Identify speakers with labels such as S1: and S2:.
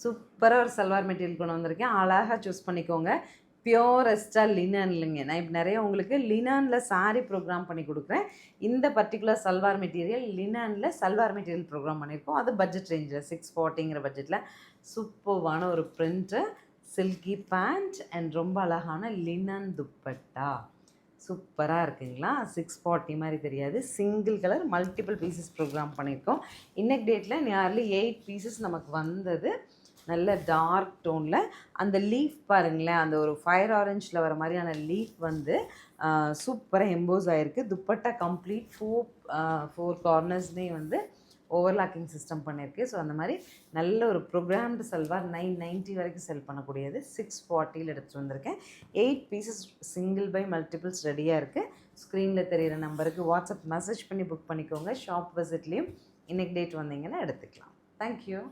S1: சூப்பராக ஒரு சல்வார் மெட்டீரியல் கொண்டு வந்திருக்கேன். அழகாக சூஸ் பண்ணிக்கோங்க. பியோரெஸ்ட்டாக லினன் இல்லைங்க. நான் இப்போ நிறைய உங்களுக்கு லினானில் சாரீ ப்ரோக்ராம் பண்ணி கொடுக்குறேன். இந்த பர்டிகுலர் சல்வார் மெட்டீரியல் லினானில் சல்வார் மெட்டீரியல் ப்ரோக்ராம் பண்ணியிருக்கோம். அது பட்ஜெட் ரேஞ்சில் 640ங்கிற பட்ஜெட்டில் சூப்பர்வான ஒரு பிரிண்ட்டு, சில்கி பேண்ட் அண்ட் ரொம்ப அழகான லினன் துப்பட்டா. சூப்பராக இருக்குங்களா? 640 மாதிரி தெரியாது. Single colour multiple pieces program பண்ணியிருக்கோம். இன்னைக்கு டேட்டில் நியர்லி 8 பீசஸ் நமக்கு வந்தது. நல்ல டார்க் டோனில் அந்த லீஃப் பாருங்களேன், அந்த ஒரு ஃபயர் ஆரஞ்சில் வர மாதிரியான லீஃப் வந்து சூப்பராக எம்போஸ் ஆகிருக்கு. துப்பட்டா கம்ப்ளீட் ஃபோர் கார்னர்ஸ்மே வந்து ஓவர்லாக்கிங் சிஸ்டம் பண்ணியிருக்கு. ஸோ அந்த மாதிரி நல்ல ஒரு ப்ரோக்ராம்டு சல்வார் 990 வரைக்கும் செல் பண்ணக்கூடியது 640 எடுத்துகிட்டு வந்திருக்கேன். 8 பீசஸ் சிங்கிள் பை மல்டிபிள்ஸ் ரெடியாக இருக்குது. ஸ்க்ரீனில் தெரிகிற நம்பருக்கு வாட்ஸ்அப் மெசேஜ் பண்ணி புக் பண்ணிக்கோங்க. ஷாப் விசிட்லேயும் இன்றைக்கி டேட் வந்தீங்கன்னா எடுத்துக்கலாம். தேங்க்யூ.